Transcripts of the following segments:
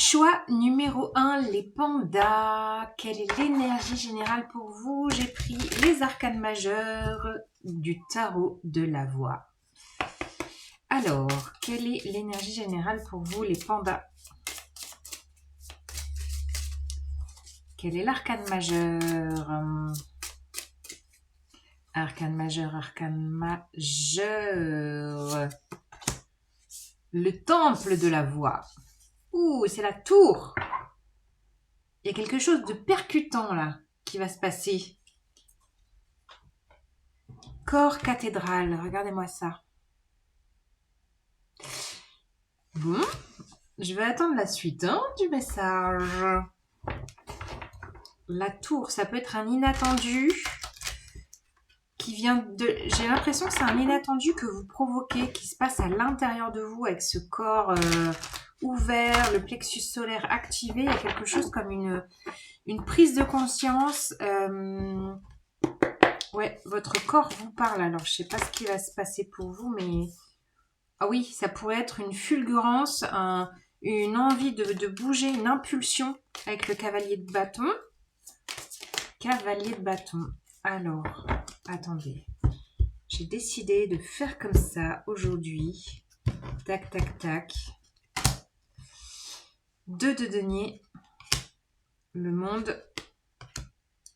Choix numéro un, les pandas. Quelle est l'énergie générale pour vous? J'ai pris les arcanes majeurs du tarot de la voix. Alors, quelle est l'énergie générale pour vous, les pandas? Quel est l'arcane majeur? Arcane majeur, arcane majeur. Le temple de la voix. Ouh, c'est la tour. Il y a quelque chose de percutant là qui va se passer. Corps cathédrale, regardez-moi ça. Bon, je vais attendre la suite du message. La tour, ça peut être un inattendu qui vient de... J'ai l'impression que c'est un inattendu que vous provoquez, qui se passe à l'intérieur de vous avec ce corps ouvert, le plexus solaire activé. Il y a quelque chose comme une prise de conscience. Ouais, votre corps vous parle. Alors, je sais pas ce qui va se passer pour vous, mais... Ah oui, ça pourrait être une fulgurance, une envie de bouger, une impulsion avec le cavalier de bâton. Cavalier de bâton. Alors, attendez. J'ai décidé de faire comme ça aujourd'hui. Tac, tac, tac. 2 de denier. Le monde.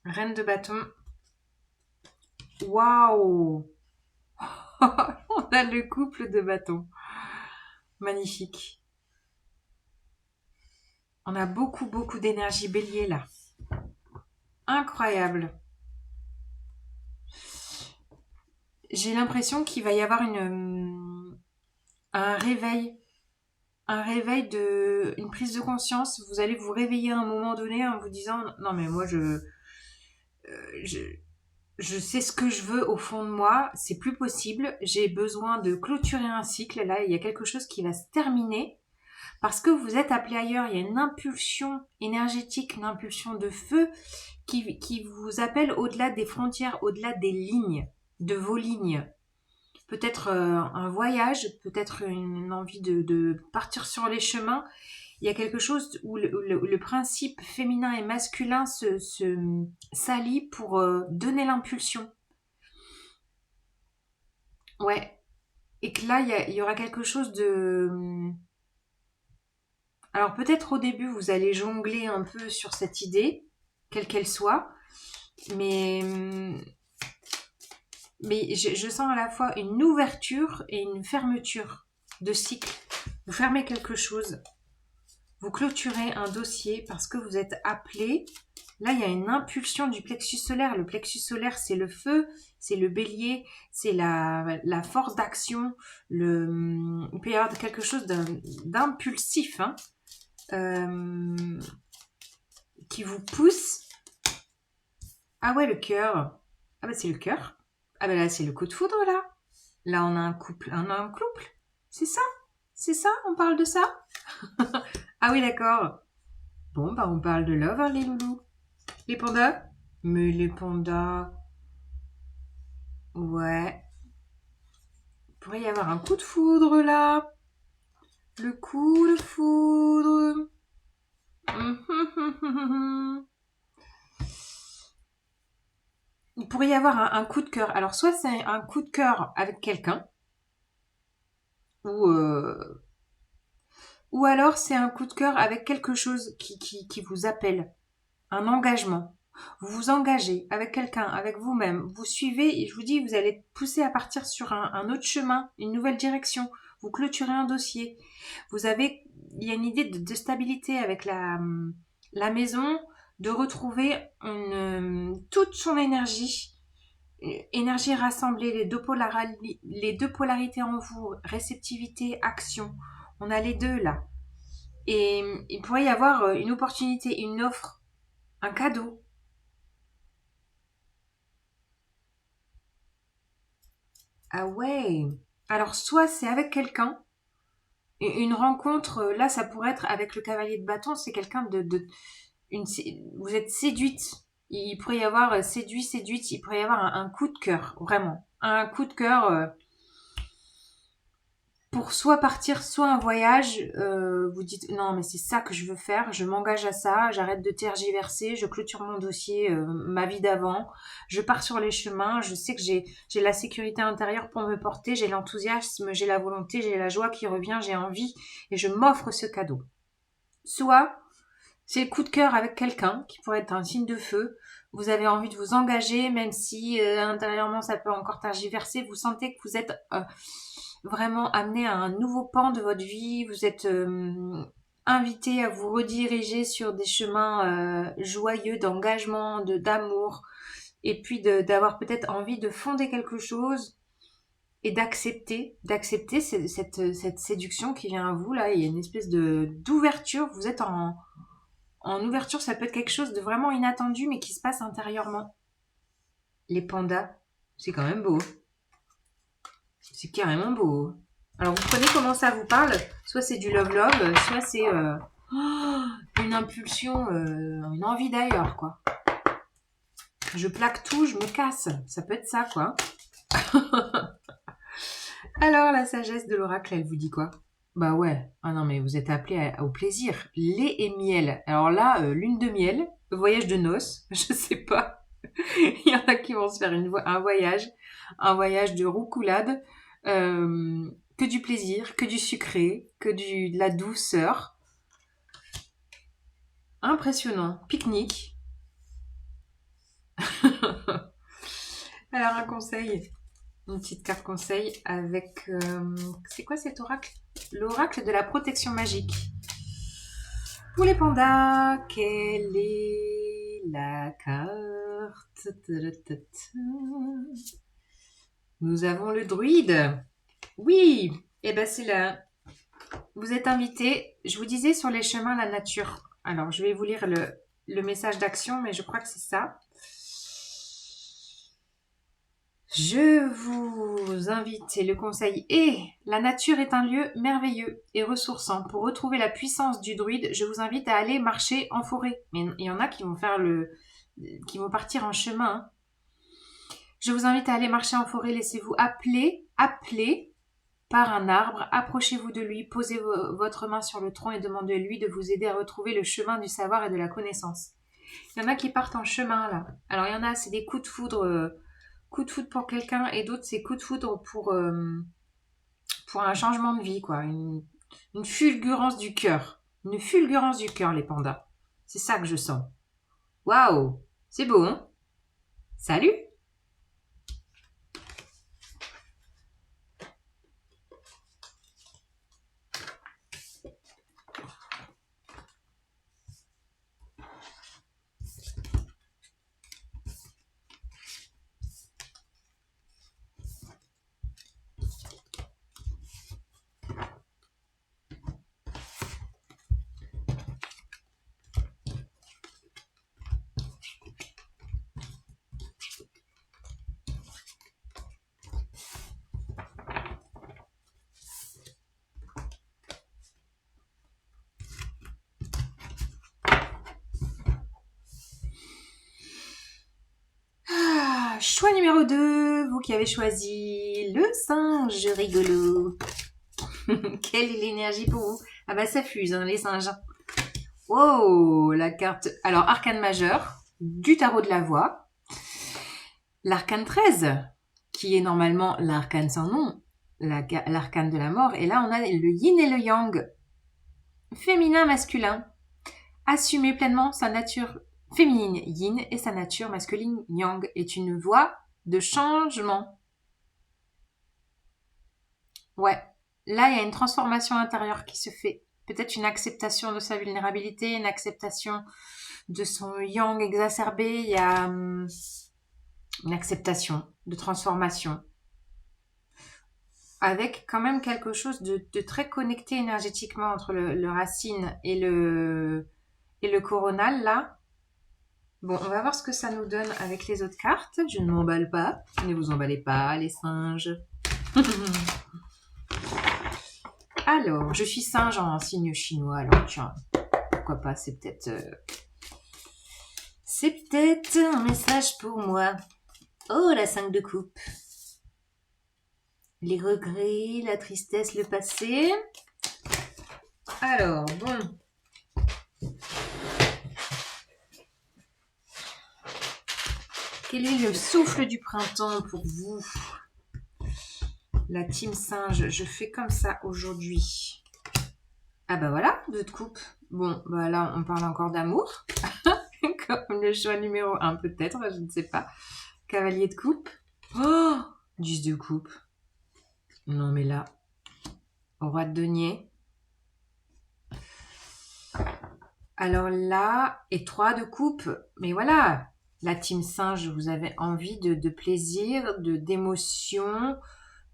Reine de bâton. Waouh. On a le couple de bâtons. Magnifique. On a beaucoup, beaucoup d'énergie bélier là. Incroyable. J'ai l'impression qu'il va y avoir un réveil. Un réveil une prise de conscience. Vous allez vous réveiller à un moment donné en vous disant non mais moi je, je sais ce que je veux au fond de moi, c'est plus possible, j'ai besoin de clôturer un cycle, là il y a quelque chose qui va se terminer, parce que vous êtes appelé ailleurs, il y a une impulsion énergétique, une impulsion de feu qui vous appelle au-delà des frontières, au-delà des lignes, de vos lignes. Peut-être un voyage, peut-être une envie de partir sur les chemins. Il y a quelque chose où le principe féminin et masculin s'allient pour donner l'impulsion. Ouais. Et que là, il y aura quelque chose de... Alors peut-être au début, vous allez jongler un peu sur cette idée, quelle qu'elle soit, mais, mais je sens à la fois une ouverture et une fermeture de cycle. Vous fermez quelque chose, vous clôturez un dossier parce que vous êtes appelé. Là, il y a une impulsion du plexus solaire. Le plexus solaire, c'est le feu, c'est le bélier, c'est la force d'action. Il peut y avoir quelque chose d'impulsif qui vous pousse. Ah ouais, le cœur. Ah bah c'est le cœur. Ah bah là, c'est le coup de foudre, là. Là, on a un couple. On a un couple. C'est ça? C'est ça? On parle de ça? Ah oui, d'accord. Bon, bah on parle de love, les loulous. Les pandas? Mais les pandas... Ouais. Il pourrait y avoir un coup de foudre, là. Le coup de foudre. Il pourrait y avoir un coup de cœur. Alors, soit c'est un coup de cœur avec quelqu'un, ou, euh, ou alors c'est un coup de cœur avec quelque chose qui vous appelle. Un engagement. Vous vous engagez avec quelqu'un, avec vous-même. Vous suivez, et je vous dis, vous allez être poussé à partir sur un autre chemin, une nouvelle direction. Vous clôturez un dossier. Il y a une idée de stabilité avec la maison, de retrouver toute son énergie. Énergie rassemblée, les deux polarités en vous, réceptivité, action. On a les deux là. Et il pourrait y avoir une opportunité, une offre, un cadeau. Ah ouais. Alors soit c'est avec quelqu'un, une rencontre, là ça pourrait être avec le cavalier de bâton, c'est quelqu'un vous êtes séduite. Il pourrait y avoir séduite, il pourrait y avoir un coup de cœur, vraiment. Un coup de cœur pour soit partir, soit un voyage. Vous dites non, mais c'est ça que je veux faire, je m'engage à ça, j'arrête de tergiverser, je clôture mon dossier, ma vie d'avant, je pars sur les chemins, je sais que j'ai la sécurité intérieure pour me porter, j'ai l'enthousiasme, j'ai la volonté, j'ai la joie qui revient, j'ai envie et je m'offre ce cadeau. Soit c'est le coup de cœur avec quelqu'un qui pourrait être un signe de feu. Vous avez envie de vous engager, même si intérieurement ça peut encore tergiverser. Vous sentez que vous êtes vraiment amené à un nouveau pan de votre vie. Vous êtes invité à vous rediriger sur des chemins joyeux d'engagement, d'amour, et puis d'avoir peut-être envie de fonder quelque chose et d'accepter cette séduction qui vient à vous. Là, il y a une espèce d'ouverture. Vous êtes en ouverture, ça peut être quelque chose de vraiment inattendu, mais qui se passe intérieurement. Les pandas, c'est quand même beau. C'est carrément beau. Alors, vous prenez comment ça vous parle. Soit c'est du love-love, soit c'est une impulsion, une envie d'ailleurs, quoi. Je plaque tout, je me casse. Ça peut être ça, quoi. Alors, la sagesse de l'oracle, elle vous dit quoi? Bah ouais. Ah non, mais vous êtes appelé au plaisir. Lait et miel. Alors là, lune de miel, voyage de noces, je sais pas. Il y en a qui vont se faire un voyage de roucoulade, que du plaisir, que du sucré, que de la douceur. Impressionnant. Pique-nique. Alors un conseil, une petite carte conseil avec... c'est quoi cet oracle? L'oracle de la protection magique. Pour les pandas, quelle est la carte? Nous avons le druide. Oui, et ben c'est là. Vous êtes invité, je vous disais, sur les chemins la nature. Alors, je vais vous lire le message d'action, mais je crois que c'est ça. Je vous invite, et le conseil est, la nature est un lieu merveilleux et ressourçant. Pour retrouver la puissance du druide, je vous invite à aller marcher en forêt. Mais il y en a qui vont qui vont partir en chemin. Hein. Je vous invite à aller marcher en forêt, laissez-vous appeler par un arbre, approchez-vous de lui, posez votre main sur le tronc et demandez-lui de vous aider à retrouver le chemin du savoir et de la connaissance. Il y en a qui partent en chemin là. Alors il y en a, c'est des coups de foudre pour quelqu'un et d'autres c'est coups de foudre pour un changement de vie quoi, une fulgurance du cœur. Une fulgurance du cœur les pandas. C'est ça que je sens. Waouh, c'est beau hein. Salut. Choix numéro 2, vous qui avez choisi le singe rigolo. Quelle est l'énergie pour vous? Ah bah ça fuse, hein, les singes. Wow, la carte... Alors, arcane majeur, du tarot de la voix. L'arcane 13, qui est normalement l'arcane sans nom, l'arcane de la mort. Et là, on a le yin et le yang, féminin, masculin. Assumer pleinement sa nature féminine yin et sa nature masculine yang est une voie de changement. Ouais, là il y a une transformation intérieure qui se fait. Peut-être une acceptation de sa vulnérabilité, une acceptation de son yang exacerbé. Il y a une acceptation de transformation. Avec quand même quelque chose de très connecté énergétiquement entre le racine et le coronal là. Bon, on va voir ce que ça nous donne avec les autres cartes. Je ne m'emballe pas. Ne vous emballez pas, les singes. Alors, je suis singe en signe chinois. Alors, tiens, pourquoi pas, c'est peut-être un message pour moi. Oh, la 5 de coupe. les regrets, la tristesse, le passé. Alors, bon. Quel est le souffle du printemps pour vous? La team singe, je fais comme ça aujourd'hui. Ah bah voilà, 2 de coupe. Bon, bah là, on parle encore d'amour. Comme le choix numéro 1 peut-être, je ne sais pas. Cavalier de coupe. Oh, 10 de coupe. Non mais là, roi de denier. Alors là, et 3 de coupe. Mais voilà, la team singe, vous avez envie de plaisir, d'émotion,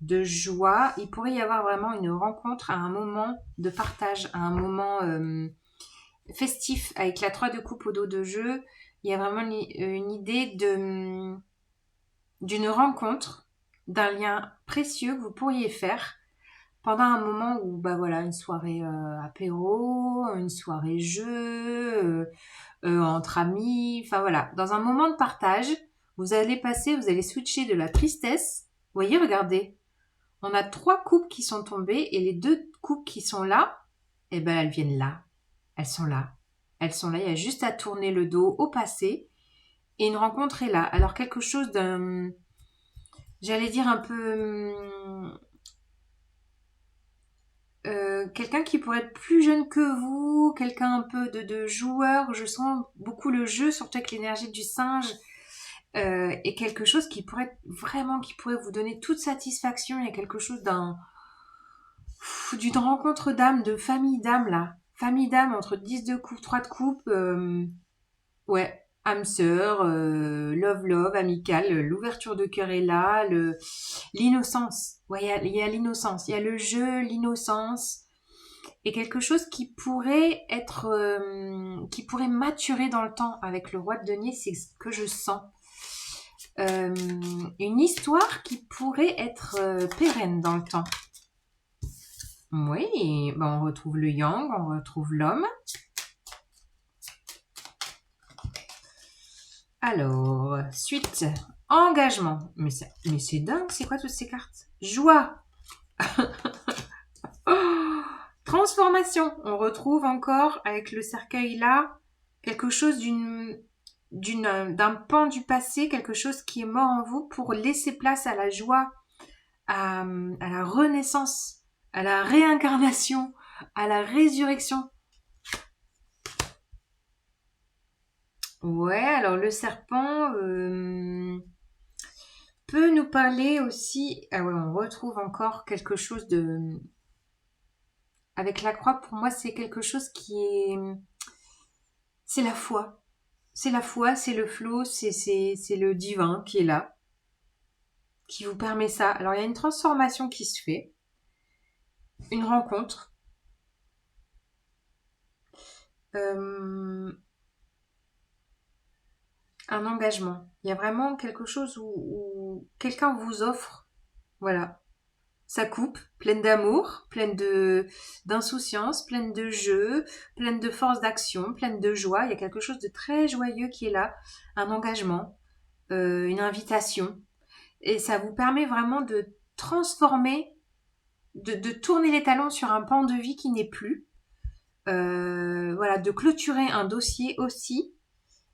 de joie. Il pourrait y avoir vraiment une rencontre à un moment de partage, à un moment festif avec la 3 de coupe au dos de jeu. Il y a vraiment une idée d'une rencontre, d'un lien précieux que vous pourriez faire pendant un moment où, bah voilà, une soirée apéro, une soirée jeu, entre amis, enfin voilà, dans un moment de partage, vous allez switcher de la tristesse. Vous voyez, regardez, on a 3 coupes qui sont tombées et les 2 coupes qui sont là, eh ben elles viennent là, elles sont là, elles sont là. Il y a juste à tourner le dos au passé et une rencontre est là. Alors quelque chose d'un, j'allais dire un peu quelqu'un qui pourrait être plus jeune que vous, quelqu'un un peu de joueur. Je sens beaucoup le jeu, surtout avec l'énergie du singe. Et quelque chose qui pourrait être vraiment, qui pourrait vous donner toute satisfaction. Il y a quelque chose d'une rencontre d'âme, de famille d'âme là. Famille d'âme entre 10 de coupe, 3 de coupe. Ouais, âme sœur, love, amical. L'ouverture de cœur est là. L'innocence. Ouais, il y a l'innocence. Il y a le jeu, l'innocence. Et quelque chose qui pourrait être, qui pourrait maturer dans le temps avec le roi de denier, c'est ce que je sens. Une histoire qui pourrait être pérenne dans le temps. Oui, ben on retrouve le yang, on retrouve l'homme. Alors, suite, engagement. Mais c'est dingue, c'est quoi toutes ces cartes? Joie. Oh, transformation. On retrouve encore avec le cercueil là quelque chose d'un pan du passé, quelque chose qui est mort en vous pour laisser place à la joie, à la renaissance, à la réincarnation, à la résurrection. Ouais, alors le serpent peut nous parler aussi. Ah ouais, on retrouve encore quelque chose de. Avec la croix, pour moi, c'est quelque chose qui est. C'est la foi. C'est la foi, c'est le flot, c'est le divin qui est là, qui vous permet ça. Alors il y a une transformation qui se fait, une rencontre, euh, un engagement. Il y a vraiment quelque chose où quelqu'un vous offre, voilà, sa coupe, pleine d'amour, pleine d'insouciance, pleine de jeu, pleine de force d'action, pleine de joie. Il y a quelque chose de très joyeux qui est là, un engagement, une invitation. Et ça vous permet vraiment de transformer, de tourner les talons sur un pan de vie qui n'est plus. Voilà, de clôturer un dossier aussi,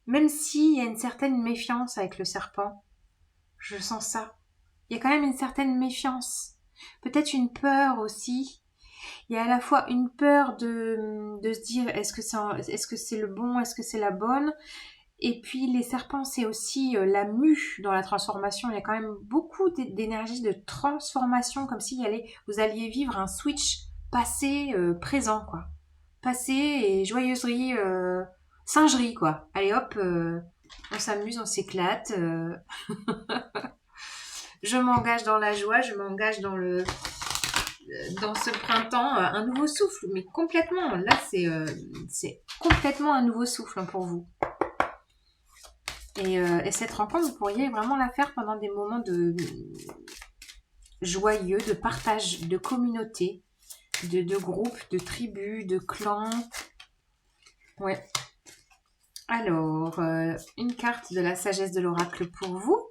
même s'il y a une certaine méfiance avec le serpent. Je sens ça. Il y a quand même une certaine méfiance. Peut-être une peur aussi. Il y a à la fois une peur de se dire est-ce que c'est le bon, est-ce que c'est la bonne. Et puis les serpents, c'est aussi la mue dans la transformation. Il y a quand même beaucoup d'énergie de transformation, comme si vous alliez vivre un switch passé-présent, quoi. Passé et joyeuserie, singerie, quoi. Allez hop, on s'amuse, on s'éclate. Je m'engage dans la joie, je m'engage dans ce printemps, un nouveau souffle, mais complètement. Là, c'est complètement un nouveau souffle pour vous. Et cette rencontre, vous pourriez vraiment la faire pendant des moments de joyeux, de partage, de communauté, de groupe, de tribu, de clan. Ouais. Alors, une carte de la sagesse de l'oracle pour vous.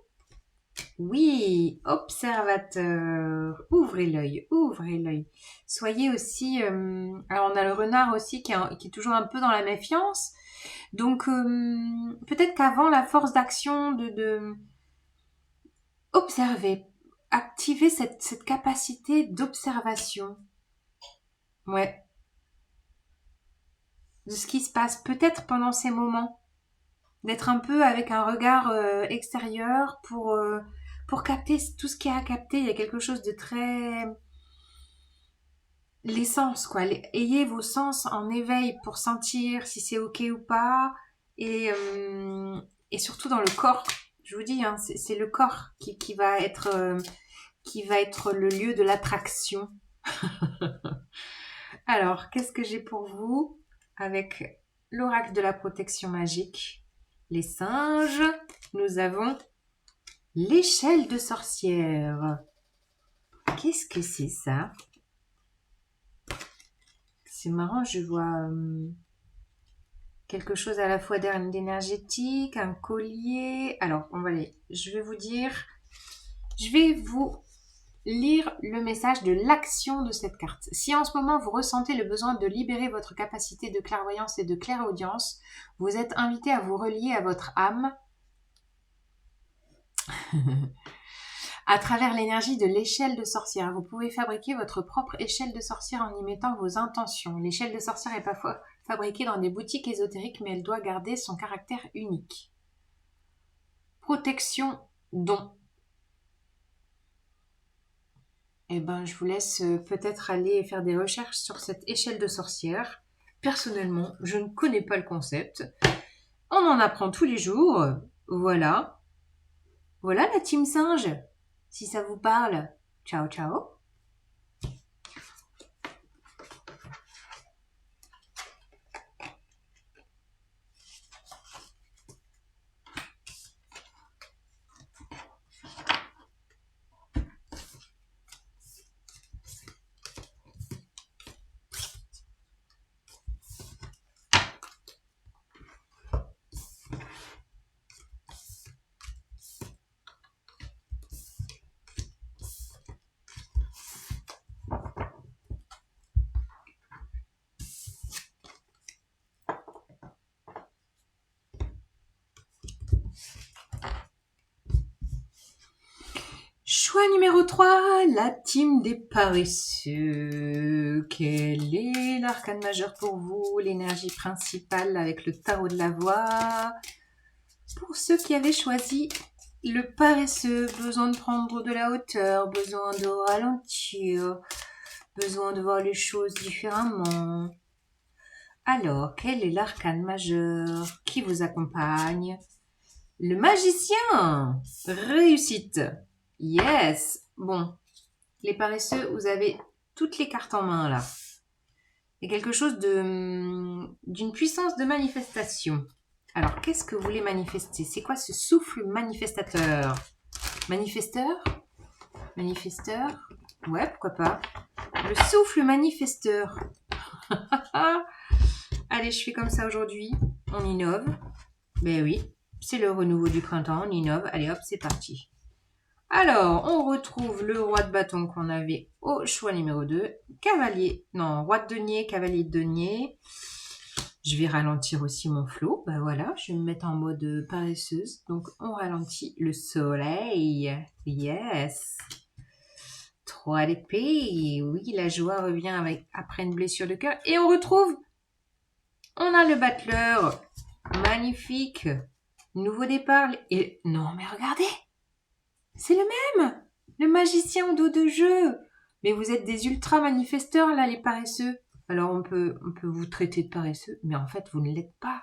Oui, observateur. Ouvrez l'œil, ouvrez l'œil. Soyez aussi... alors on a le renard aussi qui est toujours un peu dans la méfiance. Donc peut-être qu'avant la force d'action de observer, activer cette capacité d'observation. Ouais, de ce qui se passe peut-être pendant ces moments. D'être un peu avec un regard extérieur pour capter tout ce qu'il y a à capter. Il y a quelque chose de très... Les sens, quoi. Ayez vos sens en éveil pour sentir si c'est ok ou pas. Et, euh, et surtout dans le corps. Je vous dis, hein, c'est le corps qui va être le lieu de l'attraction. Alors, qu'est-ce que j'ai pour vous avec l'oracle de la protection magique? Les singes. Nous avons l'échelle de sorcière. Qu'est-ce que c'est ça? C'est marrant, je vois quelque chose à la fois d'énergétique, un collier. Alors, on va aller. Je vais vous lire le message de l'action de cette carte. Si en ce moment vous ressentez le besoin de libérer votre capacité de clairvoyance et de clairaudience, vous êtes invité à vous relier à votre âme à travers l'énergie de l'échelle de sorcière. Vous pouvez fabriquer votre propre échelle de sorcière en y mettant vos intentions. L'échelle de sorcière est parfois fabriquée dans des boutiques ésotériques, mais elle doit garder son caractère unique. Protection, don. Eh ben, je vous laisse peut-être aller faire des recherches sur cette échelle de sorcière. Personnellement, je ne connais pas le concept. On en apprend tous les jours. Voilà. Voilà la team singe. Si ça vous parle, ciao ciao. Choix numéro 3, la team des paresseux. Quel est l'arcane majeur pour vous? L'énergie principale avec le tarot de la voix. Pour ceux qui avaient choisi le paresseux, besoin de prendre de la hauteur, besoin de ralentir, besoin de voir les choses différemment. Alors, quel est l'arcane majeur qui vous accompagne? Le magicien. Réussite. Yes. Bon, les paresseux, vous avez toutes les cartes en main là. Il y a quelque chose d'une puissance de manifestation. Alors, qu'est-ce que vous voulez manifester? C'est quoi ce souffle manifestateur? Manifesteur? Manifesteur? Ouais, pourquoi pas. Le souffle manifesteur. Allez, je fais comme ça aujourd'hui. On innove. Ben oui, c'est le renouveau du printemps. On innove. Allez hop, c'est parti. Alors, on retrouve le roi de bâton qu'on avait au choix numéro 2. Cavalier, non, roi de denier, cavalier de denier. Je vais ralentir aussi mon flow. Ben voilà, je vais me mettre en mode paresseuse. Donc, on ralentit le soleil. Yes. 3 d'épée. Oui, la joie revient après une blessure de cœur. Et on retrouve, on a le battleur. Magnifique. Nouveau départ. Et non, mais regardez. C'est le même. Le magicien au dos de jeu. Mais vous êtes des ultra manifesteurs là, les paresseux. Alors on peut vous traiter de paresseux, mais en fait vous ne l'êtes pas.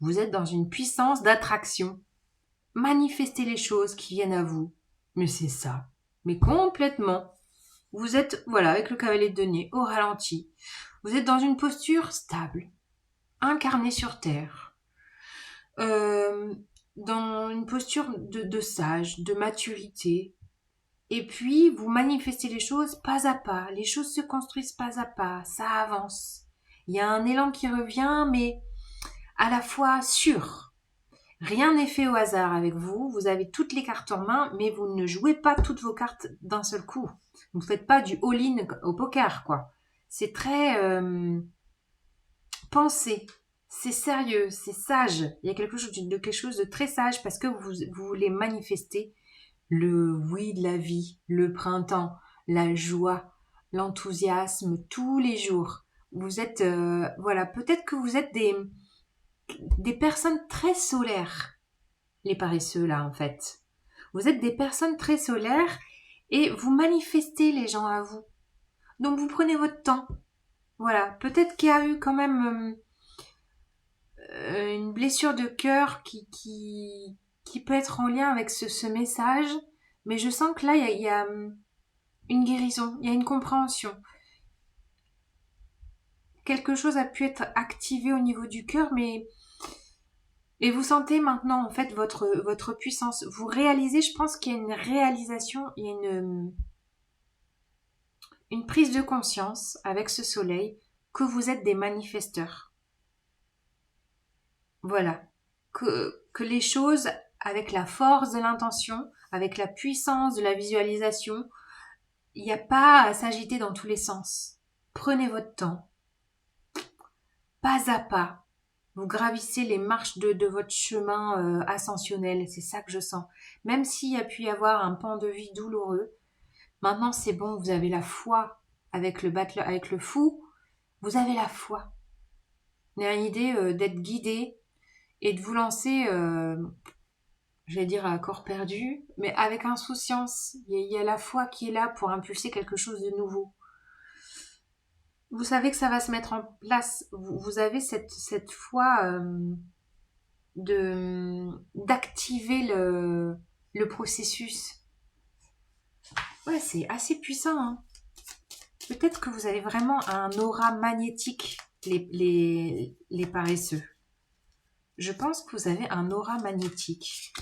Vous êtes dans une puissance d'attraction. Manifestez les choses qui viennent à vous. Mais c'est ça. Mais complètement. Vous êtes, voilà, avec le cavalier de denier, au ralenti. Vous êtes dans une posture stable. Incarné sur terre. Dans une posture de sage, de maturité. Et puis, vous manifestez les choses pas à pas. Les choses se construisent pas à pas. Ça avance. Il y a un élan qui revient, mais à la fois sûr. Rien n'est fait au hasard avec vous. Vous avez toutes les cartes en main, mais vous ne jouez pas toutes vos cartes d'un seul coup. Vous ne faites pas du all-in au poker, quoi. C'est très pensé. C'est sérieux, c'est sage. Il y a quelque chose de très sage parce que vous voulez manifester le oui de la vie, le printemps, la joie, l'enthousiasme tous les jours. Vous êtes, voilà, peut-être que vous êtes des personnes très solaires, les paresseux là en fait. Vous êtes des personnes très solaires et vous manifestez les gens à vous. Donc vous prenez votre temps. Voilà, peut-être qu'il y a eu quand même une blessure de cœur qui peut être en lien avec ce message, mais je sens que là, il y a une guérison, il y a une compréhension. Quelque chose a pu être activé au niveau du cœur, mais... Et vous sentez maintenant, en fait, votre puissance. Vous réalisez, je pense qu'il y a une réalisation, il y a une prise de conscience avec ce soleil que vous êtes des manifesteurs. Voilà. Que les choses, avec la force de l'intention, avec la puissance de la visualisation, il n'y a pas à s'agiter dans tous les sens. Prenez votre temps. Pas à pas. Vous gravissez les marches de votre chemin ascensionnel. C'est ça que je sens. Même s'il y a pu y avoir un pan de vie douloureux, maintenant c'est bon, vous avez la foi avec le battleur, avec le fou. Vous avez la foi. Il y a une idée d'être guidé et de vous lancer, j'allais dire à corps perdu, mais avec insouciance. Il y a la foi qui est là pour impulser quelque chose de nouveau. Vous savez que ça va se mettre en place. Vous avez cette foi d'activer le processus. Ouais, c'est assez puissant. Hein. Peut-être que vous avez vraiment un aura magnétique, les paresseux. Je pense que vous avez un aura magnétique.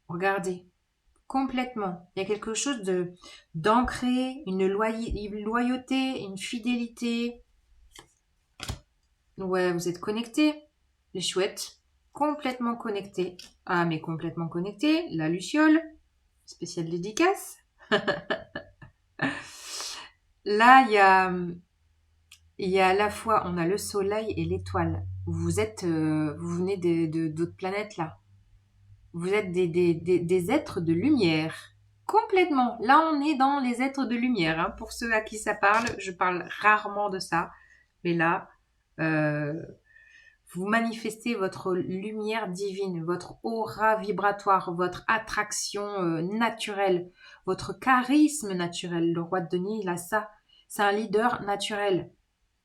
Regardez, complètement. Il y a quelque chose d'ancré, une loyauté, une fidélité. Ouais, vous êtes connectés, les chouettes. Complètement connectés. Ah, mais complètement connectés. La luciole, spéciale dédicace. Là, il y a à la fois, on a le soleil et l'étoile. Vous êtes, vous venez d'autres planètes là. Vous êtes des êtres de lumière. Complètement. Là, on est dans les êtres de lumière. Hein. Pour ceux à qui ça parle, je parle rarement de ça. Mais là, euh, vous manifestez votre lumière divine, votre aura vibratoire, votre attraction naturelle, votre charisme naturel. Le roi de Denis, il a ça. C'est un leader naturel.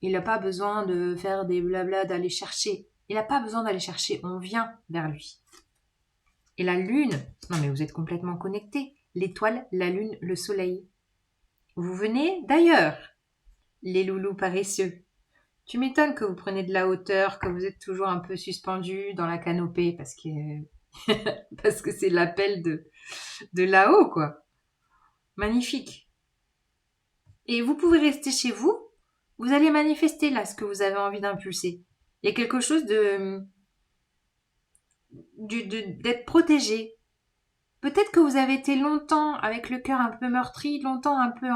Il n'a pas besoin de faire des blabla, d'aller chercher. Il n'a pas besoin d'aller chercher. On vient vers lui. Et la lune, non mais vous êtes complètement connectés. L'étoile, la lune, le soleil. Vous venez d'ailleurs, les loulous paresseux. Tu m'étonnes que vous prenez de la hauteur, que vous êtes toujours un peu suspendu dans la canopée parce que parce que c'est l'appel de là-haut, quoi. Magnifique. Et vous pouvez rester chez vous. Vous allez manifester là ce que vous avez envie d'impulser. Il y a quelque chose d'être protégé. Peut-être que vous avez été longtemps avec le cœur un peu meurtri, longtemps un peu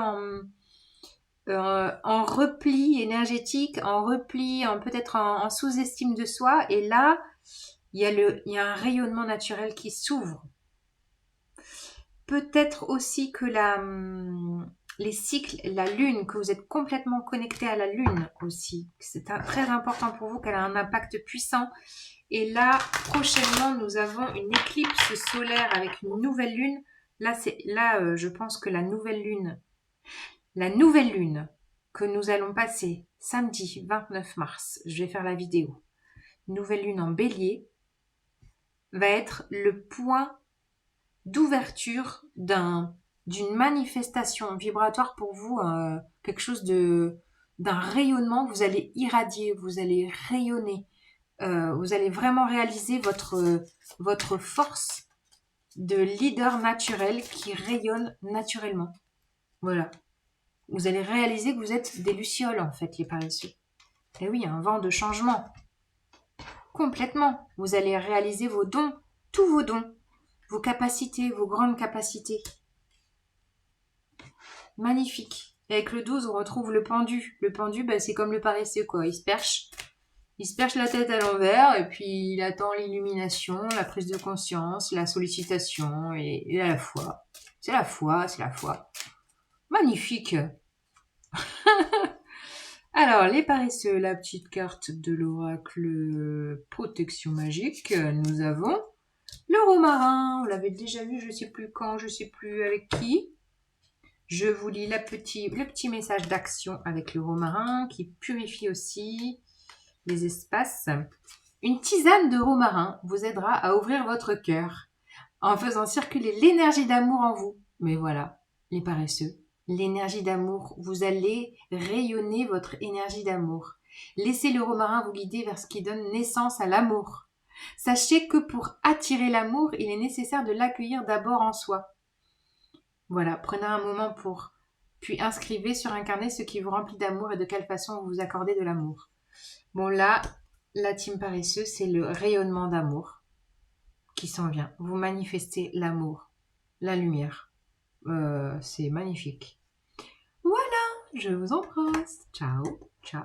en repli énergétique, en repli, peut-être en sous-estime de soi. Et là, il y a un rayonnement naturel qui s'ouvre. Peut-être aussi que les cycles, la lune, que vous êtes complètement connecté à la lune aussi. C'est très important pour vous qu'elle a un impact puissant. Et là, prochainement, nous avons une éclipse solaire avec une nouvelle lune. Là, je pense que la nouvelle lune que nous allons passer samedi 29 mars, je vais faire la vidéo, nouvelle lune en bélier, va être le point d'ouverture d'une manifestation vibratoire pour vous, quelque chose d'un rayonnement. Vous allez irradier, vous allez rayonner, vous allez vraiment réaliser votre force de leader naturel qui rayonne naturellement. Voilà. Vous allez réaliser que vous êtes des lucioles en fait, les paresseux. Et oui, un vent de changement. Complètement. Vous allez réaliser vos dons, tous vos dons, vos capacités, vos grandes capacités. Magnifique. Et avec le 12, on retrouve le pendu. Le pendu, bah, c'est comme le paresseux, quoi. Il se perche. Il se perche la tête à l'envers et puis il attend l'illumination, la prise de conscience, la sollicitation et la foi. C'est la foi, c'est la foi. Magnifique. Alors, les paresseux, la petite carte de l'oracle protection magique. Nous avons le romarin. On l'avait déjà vu, je sais plus quand, je sais plus avec qui. Je vous lis le petit message d'action avec le romarin qui purifie aussi les espaces. Une tisane de romarin vous aidera à ouvrir votre cœur en faisant circuler l'énergie d'amour en vous. Mais voilà, les paresseux, l'énergie d'amour, vous allez rayonner votre énergie d'amour. Laissez le romarin vous guider vers ce qui donne naissance à l'amour. Sachez que pour attirer l'amour, il est nécessaire de l'accueillir d'abord en soi. Voilà, prenez un moment puis inscrivez sur un carnet ce qui vous remplit d'amour et de quelle façon vous vous accordez de l'amour. Bon là, la team paresseux, c'est le rayonnement d'amour qui s'en vient. Vous manifestez l'amour, la lumière. C'est magnifique. Voilà, je vous embrasse. Ciao, ciao.